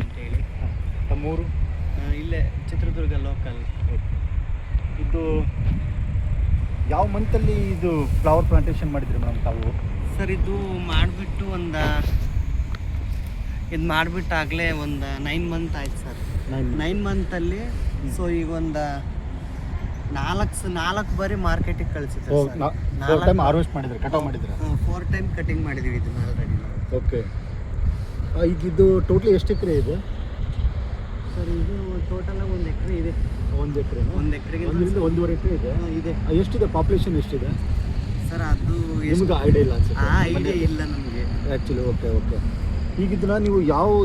ಅಂತೇಳಿ. ತಮ್ಮೂರು? ಇಲ್ಲೇ ಚಿತ್ರದುರ್ಗ ಲೋಕಲ್. ಇದು ಯಾವ ಮಂತಲ್ಲಿ ಇದು ಫ್ಲವರ್ ಪ್ಲಾಂಟೇಶನ್ ಮಾಡಿದ್ರಿ ಮೇಡಮ್ ತಾವು? ಸರ್ ಇದು ಮಾಡಿಬಿಟ್ಟು ಆಗಲೇ ಒಂದು 9 ಮಂತ್ ಆಯ್ತು ಸರ್. 9 ಮಂತಲ್ಲಿ ಸೊ ಈಗ ಒಂದು 4 ಬಾರಿ ಮಾರ್ಕೆಟಿಗೆ ಕಳಿಸಿದ್ರು. 4 ಟೈಮ್ ಹಾರ್ವೆಸ್ಟ್ ಮಾಡಿದ್ರೆ ಕಟಾವ್ ಮಾಡಿದ್ರೆ? 4 ಟೈಮ್ ಕಟಿಂಗ್ ಮಾಡಿದ್ದೀವಿ ಇದನ್ನ ಆಲ್ರೆಡಿ. ಓಕೆ. ಈಗ ಇದು ಟೋಟಲಿ ಎಷ್ಟು ಎಕರೆ ಇದೆ ಸರ್? ಇದು ಟೋಟಲಾಗಿ 1 ಎಕರೆ ಇದೆ. 1 ಎಕರೆ? 1 ಎಕರೆಗೆ 1.5 ಎಕರೆ ಇದೆ. ಇದೆ. ಎಷ್ಟಿದೆ ಪಾಪ್ಯುಲೇಷನ್ ಎಷ್ಟಿದೆ ಸರ್? ಅದು ನಿಮ್ಗೆ ಐಡಿಯಾ ಇಲ್ಲ ಅನ್ಸುತ್ತೆ. ಐಡಿಯಾ ಇಲ್ಲ ನಮಗೆ ಆ್ಯಕ್ಚುಲಿ. ಓಕೆ. ಈಗ ಇದನ್ನ ನೀವು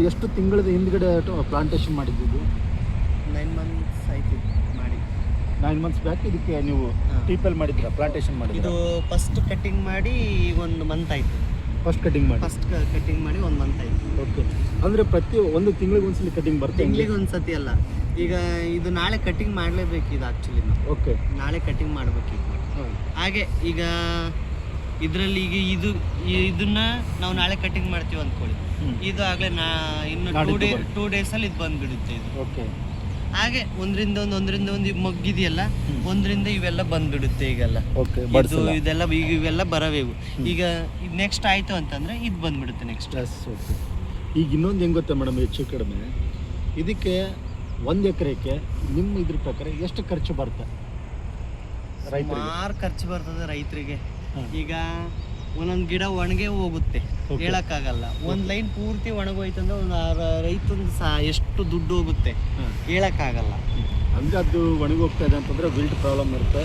ಎಷ್ಟು ತಿಂಗಳ ಹಿಂದ್ಗಡೆ ಪ್ಲಾಂಟೇಶನ್ ಮಾಡಿದ್ದು? 9 ಮಂತ್ಸ್ ಆಯ್ತು ಮಾಡಿ. 9 ಮಂತ್ಸ್ ಬ್ಯಾಕ್ ಇದಕ್ಕೆ ನೀವು ಟೀಪಲ್ ಮಾಡಿದ್ರ, ಪ್ಲಾಂಟೇಶನ್ ಮಾಡಿದ್ರ? ಇದು ಫಸ್ಟ್ ಕಟಿಂಗ್ ಮಾಡಿ 1 ಮಂತ್ ಆಯ್ತು. ಫಸ್ಟ್ ಕಟಿಂಗ್ ಮಾಡಿ 1 ಮಂತ್ ಆಯ್ತು. ಓಕೆ. ಅಂದರೆ ಪ್ರತಿ ಒಂದು ತಿಂಗಳಿಗೆ ಒಂದ್ಸಲಿ ಕಟಿಂಗ್ ಬರುತ್ತೆ? ತಿಂಗಳಿಗೆ ಒಂದ್ಸತಿ ಅಲ್ಲ. ಈಗ ಇದು ನಾಳೆ ಕಟಿಂಗ್ ಮಾಡಲೇಬೇಕು ಇದು ಆ್ಯಕ್ಚುಲಿ. ಓಕೆ. ನಾಳೆ ಕಟಿಂಗ್ ಮಾಡಬೇಕಿತ್ತು. ಹಾಗೆ ಈಗ ಇದರಲ್ಲಿ ಈಗ ಇದನ್ನ ನಾವು ನಾಳೆ ಕಟಿಂಗ್ ಮಾಡ್ತೀವಿ ಅಂದ್ಕೊಳ್ಳಿ. ಇದು ಆಗಲೇ ಇನ್ನು 2 ಡೇಸಲ್ಲಿ ಇದು ಬಂದ್ಬಿಡುತ್ತೆ ಇದು. ಓಕೆ. ಹಾಗೆ ಒಂದರಿಂದ ಒಂದು ಮಗ್ಗಿದೆಯಲ್ಲ, ಒಂದರಿಂದ ಇವೆಲ್ಲ ಬಂದ್ಬಿಡುತ್ತೆ ಈಗೆಲ್ಲ. ಓಕೆ. ಇದೆಲ್ಲ ಈಗ ಇವೆಲ್ಲ ಬರವೇವು. ಈಗ ನೆಕ್ಸ್ಟ್ ಆಯಿತು ಅಂತಂದರೆ ಇದು ಬಂದ್ಬಿಡುತ್ತೆ ನೆಕ್ಸ್ಟ್. ಓಕೆ. ಈಗ ಇನ್ನೊಂದು ಹೆಂಗೆ ಗೊತ್ತಾ ಮೇಡಮ್, ಹೆಚ್ಚು ಕಡಿಮೆ ಇದಕ್ಕೆ 1 ಎಕರೆಗೆ ನಿಮ್ಮ ಇದ್ರ ಪ್ರಕಾರ ಎಷ್ಟು ಖರ್ಚು ಬರುತ್ತೆ ರೈತರಿಗೆ? ಸುಮಾರು ಖರ್ಚು ಬರ್ತದೆ ರೈತರಿಗೆ. ಈಗ ಒಂದೊಂದು ಗಿಡ ಒಣಗೆ ಹೋಗುತ್ತೆ, ಹೇಳಕ್ಕಾಗಲ್ಲ. ಒಂದು ಲೈನ್ ಪೂರ್ತಿ ಒಣಗೋಯ್ತಂದ್ರೆ ಒಂದು ರೈತಂದು ಎಷ್ಟು ದುಡ್ಡು ಹೋಗುತ್ತೆ ಹೇಳಕ್ಕಾಗಲ್ಲ. ಅಂದ್ರೆ ಅದು ಒಣಗಿ ಹೋಗ್ತಾ ಇದೆ ಅಂತಂದ್ರೆ ವಿಲ್ಟ್ ಪ್ರಾಬ್ಲಮ್ ಇರುತ್ತೆ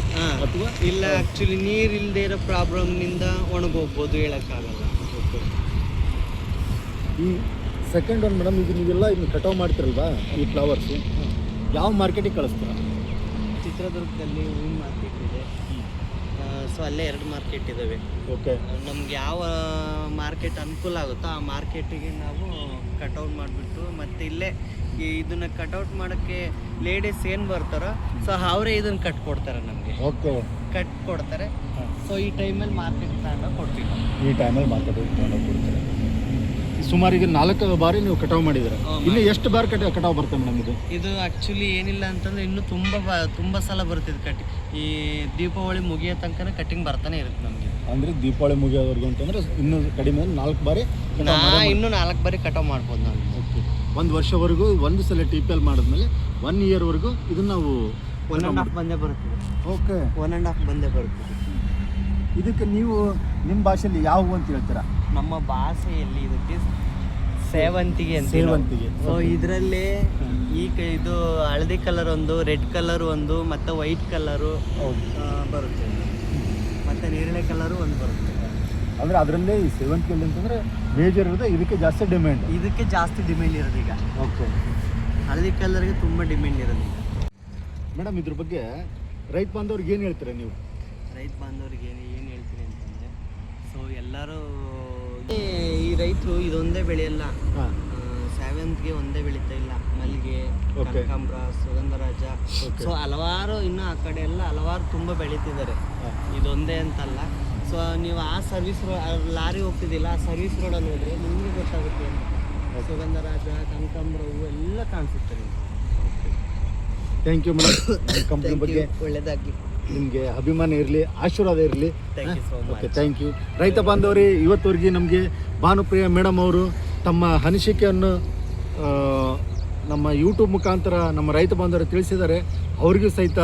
ಅಥವಾ ಇಲ್ಲ ಆ್ಯಕ್ಚುಲಿ ನೀರು ಇಲ್ಲದೆ ಇರೋ ಪ್ರಾಬ್ಲಮ್ನಿಂದ ಒಣಗೋಗ್ಬೋದು, ಹೇಳಕ್ಕಾಗಲ್ಲ. ಈ ಸೆಕೆಂಡ್ ಒನ್ ಮೇಡಮ್, ಈಗ ನೀವೆಲ್ಲ ಇನ್ನು ಕಟಾವ್ ಮಾಡ್ತಿರಲ್ವಾ ಈ ಫ್ಲವರ್ಸು, ಯಾವ ಮಾರ್ಕೆಟಿಗೆ ಕಳಿಸ್ತೀರಾ? ಚಿತ್ರದುರ್ಗದಲ್ಲಿ ಹೂವಿನ ಮಾರ್ಕೆಟ್ ಇದೆ. ಸೊ ಅಲ್ಲೇ 2 ಮಾರ್ಕೆಟ್ ಇದ್ದಾವೆ. ಓಕೆ. ನಮ್ಗೆ ಯಾವ ಮಾರ್ಕೆಟ್ ಅನುಕೂಲ ಆಗುತ್ತೋ ಆ ಮಾರ್ಕೆಟಿಗೆ ನಾವು ಕಟೌಟ್ ಮಾಡಿಬಿಟ್ಟು, ಮತ್ತು ಇಲ್ಲೇ ಇದನ್ನು ಕಟೌಟ್ ಮಾಡೋಕ್ಕೆ ಲೇಡೀಸ್ ಏನು ಬರ್ತಾರೋ ಸೊ ಅವರೇ ಇದನ್ನು ಕಟ್ಕೊಡ್ತಾರೆ ನಮಗೆ. ಓಕೆ. ಕಟ್ಕೊಡ್ತಾರೆ. ಸೊ ಈ ಟೈಮಲ್ಲಿ ಮಾರ್ಕೆಟ್ ತಗೊಂಡೋಗಿ ಕೊಡ್ತೀವಿ. ಈ ಟೈಮಲ್ಲಿ ಮಾರ್ಕೆಟಿಗೆ ತಗೊಂಡೋಗಿ ಕೊಡ್ತಾರೆ. ಸುಮಾರು ಈಗ 4 ಬಾರಿ ನೀವು ಕಟಾವ್ ಮಾಡಿದ್ರೆ ಇನ್ನು ಎಷ್ಟು ಬಾರಿ ಕಟಾವ್ ಬರ್ತದೆ ಮೇಡಮ್ ಇದು? ಇದು ಆ್ಯಕ್ಚುಲಿ ಏನಿಲ್ಲ ಅಂತಂದರೆ ಇನ್ನೂ ತುಂಬ ಸಲ ಬರ್ತಿದೆ ಈ ದೀಪಾವಳಿ ಮುಗಿಯೋ ತನಕ ಕಟಿಂಗ್ ಬರ್ತಾನೆ ಇರುತ್ತೆ ನಮಗೆ. ಅಂದರೆ ದೀಪಾವಳಿ ಮುಗಿಯೋವರೆಗೂ ಅಂತಂದರೆ ಇನ್ನೂ ಕಡಿಮೆ 4 ಬಾರಿ ಇನ್ನೂ 4 ಬಾರಿ ಕಟಾವ್ ಮಾಡ್ಬೋದು ನಾವು. ಓಕೆ. 1 ವರ್ಷವರೆಗೂ ಒಂದು ಸಲ TPL ಮಾಡಿದ್ಮೇಲೆ 1 ಇಯರ್ವರೆಗೂ ಇದನ್ನು ನಾವು 1.5 ಬಂದೇ ಬರುತ್ತದೆ. ಓಕೆ. 1.5 ಬಂದೇ ಬರುತ್ತದೆ. ಇದಕ್ಕೆ ನೀವು ನಿಮ್ಮ ಭಾಷೆಯಲ್ಲಿ ಯಾವ ಹೂ ಅಂತ ಹೇಳ್ತೀರಾ? ನಮ್ಮ ಭಾಷೆಯಲ್ಲಿ ಇದಕ್ಕೆ ಸೇವಂತಿಗೆ ಅಂತ. ಸೇವಂತಿಗೆ. ಸೊ ಇದರಲ್ಲಿ ಇದು ಹಳದಿ ಕಲರ್ ಒಂದು, ರೆಡ್ ಕಲರ್ ಒಂದು, ಮತ್ತು ವೈಟ್ ಕಲರು ಬರುತ್ತೆ, ಮತ್ತು ನೇರಳೆ ಕಲರು ಒಂದು ಬರುತ್ತೆ. ಅಂದರೆ ಅದರಲ್ಲೇ ಈ ಸೇವಂತಿಗೆಯಲ್ಲಿ ಅಂತಂದರೆ ಮೇಜರ್ ಇರೋದು ಇದಕ್ಕೆ ಜಾಸ್ತಿ ಡಿಮ್ಯಾಂಡ್. ಇದಕ್ಕೆ ಜಾಸ್ತಿ ಡಿಮ್ಯಾಂಡ್ ಇರೋದು ಈಗ. ಓಕೆ. ಹಳದಿ ಕಲರ್ಗೆ ತುಂಬ ಡಿಮ್ಯಾಂಡ್ ಇರೋದು ಈಗ. ಮೇಡಮ್ ಇದ್ರ ಬಗ್ಗೆ ರೈತ ಬಾಂಧವ್ರಿಗೆ ಏನು ಹೇಳ್ತೀರಾ ನೀವು? ರೈತ ಬಾಂಧವ್ರಿಗೆ ಏನು ಹೇಳ್ತೀನಿ ಅಂತಂದರೆ, ಸೊ ಎಲ್ಲರೂ ಈ ರೈತರು ಇದೊಂದೇ ಬೆಳೆಯಲ್ಲ, ಸೇವಂತಿಗೆ ಒಂದೇ ಬೆಳೀತಾ ಇಲ್ಲ, ಮಲ್ಲಿಗೆ, ಕನಕಾಂಬರ, ಸುಗಂಧರಾಜ, ಸೊ ಹಲವಾರು ಇನ್ನು ಆ ಕಡೆ ಎಲ್ಲ ಹಲವಾರು ತುಂಬ ಬೆಳೀತಿದ್ದಾರೆ. ಇದೊಂದೇ ಅಂತಲ್ಲ. ಸೊ ನೀವು ಆ ಸರ್ವಿಸ್ ಲಾರಿ ಹೋಗ್ತಿದ್ದಿಲ್ಲ, ಆ ಸರ್ವಿಸ್ ರೋಡಲ್ಲಿ ಹೋದರೆ ನಿಮಗೆ ಗೊತ್ತಾಗುತ್ತೆ. ಸುಗಂಧರಾಜ, ಕನಕಾಂಬರ ಹೂವು ಎಲ್ಲ ಕಾಣಿಸುತ್ತೆ ನಿಮಗೆ. Thank you madam. ಕಂಪ್ನಿ ಬಗ್ಗೆ ಒಳ್ಳೆಯದಾಗಲಿ, ನಿಮಗೆ ಅಭಿಮಾನ ಇರಲಿ, ಆಶೀರ್ವಾದ ಇರಲಿ. Okay, thank you. ರೈತ ಬಾಂಧವರೇ, ಇವತ್ತವರೆಗೆ ನಮಗೆ ಭಾನುಪ್ರಿಯ ಮೇಡಮ್ ಅವರು ತಮ್ಮ ಅನಿಸಿಕೆಯನ್ನು ನಮ್ಮ ಯೂಟ್ಯೂಬ್ ಮುಖಾಂತರ ನಮ್ಮ ರೈತ ಬಾಂಧವರು ತಿಳಿಸಿದ್ದಾರೆ. ಅವರಿಗೂ ಸಹಿತ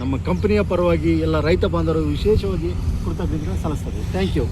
ನಮ್ಮ ಕಂಪನಿಯ ಪರವಾಗಿ ಎಲ್ಲ ರೈತ ಬಾಂಧವರು ವಿಶೇಷವಾಗಿ ಕೃತಜ್ಞತೆ ಸಲ್ಲಿಸ್ತದೆ. Thank you.